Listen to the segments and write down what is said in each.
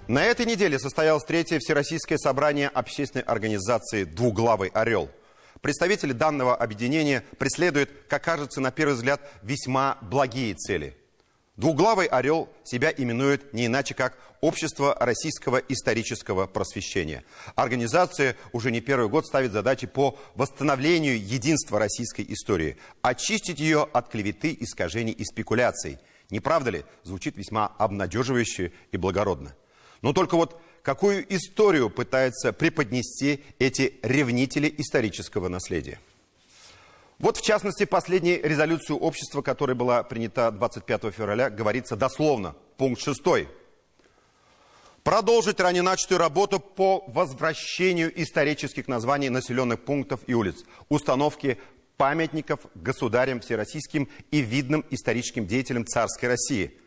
На этой неделе состоялось третье Всероссийское собрание общественной организации «Двуглавый орел». Представители данного объединения преследуют, как кажется, на первый взгляд, весьма благие цели. «Двуглавый орел» себя именует не иначе, как «Общество российского исторического просвещения». Организация уже не первый год ставит задачи по восстановлению единства российской истории, очистить ее от клеветы, искажений и спекуляций. Не правда ли? Звучит весьма обнадеживающе и благородно. Но только вот какую историю пытаются преподнести эти ревнители исторического наследия? Вот, в частности, последней резолюции общества, которая была принята 25 февраля, говорится дословно, пункт 6. Продолжить ранее начатую работу по возвращению исторических названий населенных пунктов и улиц, установке памятников государям всероссийским и видным историческим деятелям царской России.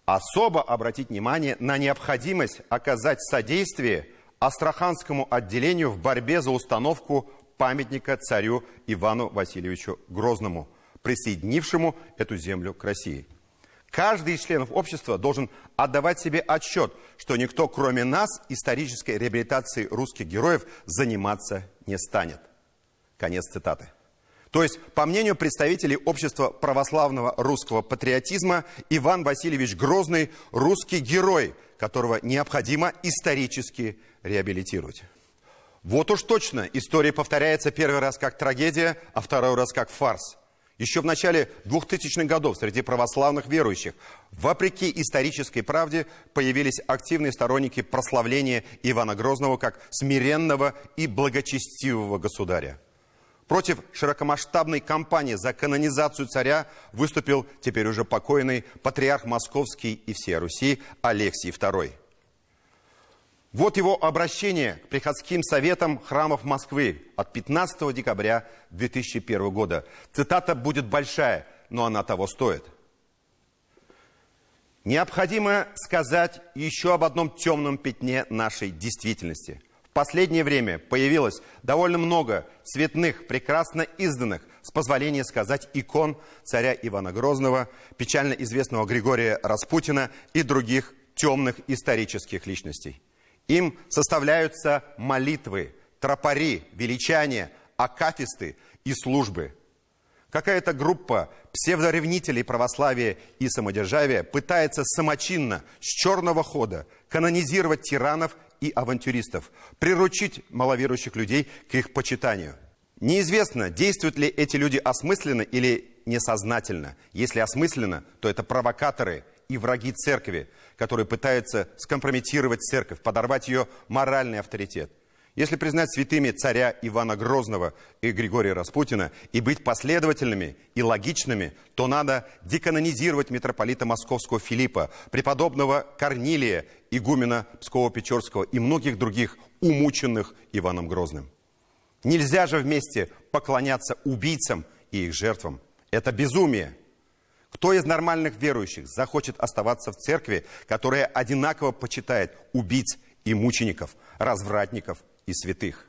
Особо обратить внимание на необходимость оказать содействие Астраханскому отделению в борьбе за установку памятника царю Ивану Васильевичу Грозному, присоединившему эту землю к России. Каждый из членов общества должен отдавать себе отчет, что никто, кроме нас, исторической реабилитацией русских героев заниматься не станет. Конец цитаты. То есть, по мнению представителей общества православного русского патриотизма, Иван Васильевич Грозный – русский герой, которого необходимо исторически реабилитировать. Вот уж точно, история повторяется первый раз как трагедия, а второй раз как фарс. Еще в начале 2000-х годов среди православных верующих, вопреки исторической правде, появились активные сторонники прославления Ивана Грозного как смиренного и благочестивого государя. Против широкомасштабной кампании за канонизацию царя выступил теперь уже покойный патриарх Московский и всея Руси Алексий II. Вот его обращение к приходским советам храмов Москвы от 15 декабря 2001 года. Цитата будет большая, но она того стоит. Необходимо сказать еще об одном темном пятне нашей действительности. В последнее время появилось довольно много цветных, прекрасно изданных, с позволения сказать, икон царя Ивана Грозного, печально известного Григория Распутина и других темных исторических личностей. Им составляются молитвы, тропари, величания, акафисты и службы. Какая-то группа псевдоревнителей православия и самодержавия пытается самочинно, с черного хода, канонизировать тиранов и авантюристов, приручить маловерующих людей к их почитанию. Неизвестно, действуют ли эти люди осмысленно или несознательно. Если осмысленно, то это провокаторы и враги церкви, которые пытаются скомпрометировать церковь, подорвать ее моральный авторитет. Если признать святыми царя Ивана Грозного и Григория Распутина и быть последовательными и логичными, то надо деканонизировать митрополита Московского Филиппа, преподобного Корнилия, игумена Псково-Печорского и многих других умученных Иваном Грозным. Нельзя же вместе поклоняться убийцам и их жертвам. Это безумие. Кто из нормальных верующих захочет оставаться в церкви, которая одинаково почитает убийц и мучеников, развратников и святых?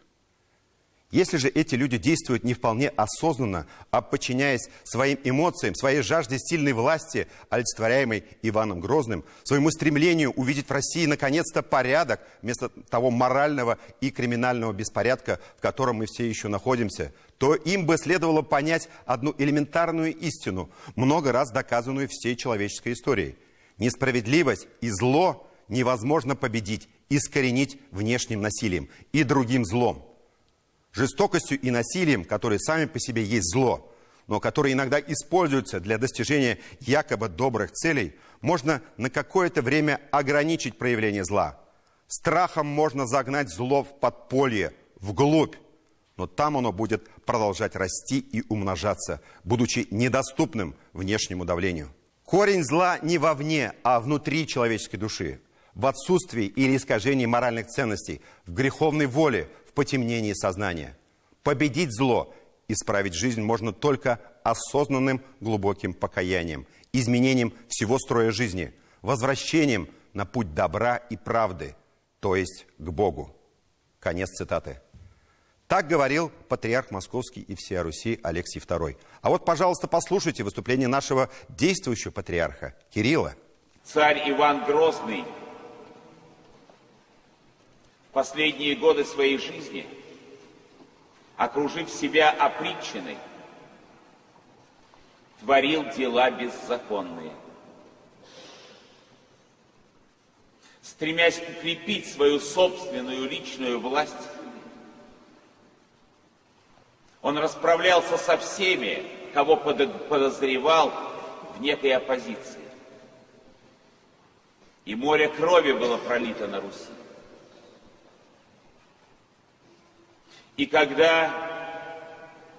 Если же эти люди действуют не вполне осознанно, а подчиняясь своим эмоциям, своей жажде сильной власти, олицетворяемой Иваном Грозным, своему стремлению увидеть в России наконец-то порядок вместо того морального и криминального беспорядка, в котором мы все еще находимся, то им бы следовало понять одну элементарную истину, много раз доказанную всей человеческой историей. Несправедливость и зло невозможно победить, искоренить внешним насилием и другим злом. Жестокостью и насилием, которые сами по себе есть зло, но которые иногда используются для достижения якобы добрых целей, можно на какое-то время ограничить проявление зла. Страхом можно загнать зло в подполье, вглубь, но там оно будет продолжать расти и умножаться, будучи недоступным внешнему давлению. Корень зла не вовне, а внутри человеческой души, в отсутствии или искажении моральных ценностей, в греховной воле, в потемнении сознания. Победить зло, исправить жизнь можно только осознанным глубоким покаянием, изменением всего строя жизни, возвращением на путь добра и правды, то есть к Богу. Конец цитаты. Так говорил патриарх Московский и всея Руси Алексий II. А вот, пожалуйста, послушайте выступление нашего действующего патриарха Кирилла. Царь Иван Грозный последние годы своей жизни, окружив себя опричниной, творил дела беззаконные. Стремясь укрепить свою собственную личную власть, он расправлялся со всеми, кого подозревал в некой оппозиции. И море крови было пролито на Руси. И когда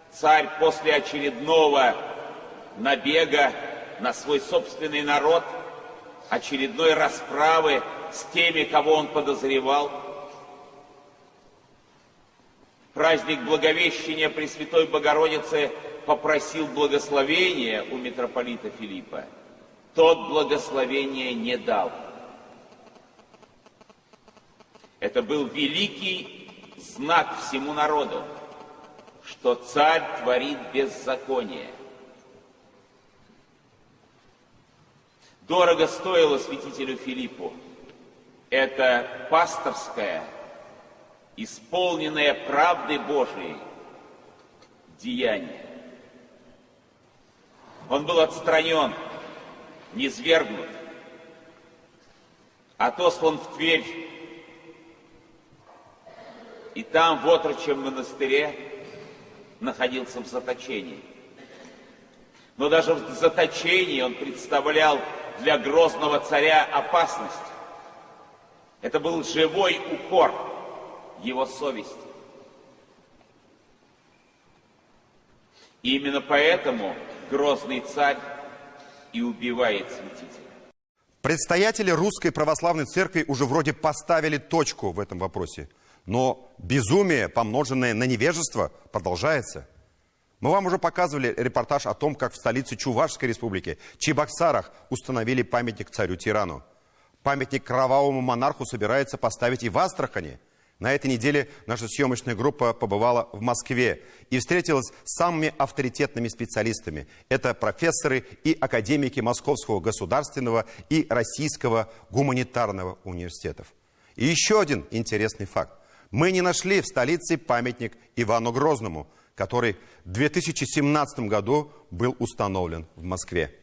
царь после очередного набега на свой собственный народ, очередной расправы с теми, кого он подозревал, в праздник Благовещения Пресвятой Богородицы попросил благословения у митрополита Филиппа, тот благословения не дал. Это был великий знак всему народу, что царь творит беззаконие. Дорого стоило святителю Филиппу это пасторское, исполненное правды Божией деяние. Он был отстранен, низвергнут, отослан в Тверь, и там, в отрочьем монастыре, находился в заточении. Но даже в заточении он представлял для грозного царя опасность. Это был живой укор его совести. И именно поэтому грозный царь и убивает святителя. Предстоятели Русской Православной Церкви уже вроде поставили точку в этом вопросе. Но безумие, помноженное на невежество, продолжается. Мы вам уже показывали репортаж о том, как в столице Чувашской республики, Чебоксарах, установили памятник царю-тирану. Памятник кровавому монарху собирается поставить и в Астрахани. На этой неделе наша съемочная группа побывала в Москве и встретилась с самыми авторитетными специалистами. Это профессоры и академики Московского государственного и Российского гуманитарного университетов. И еще один интересный факт. Мы не нашли в столице памятник Ивану Грозному, который в 2017 году был установлен в Москве.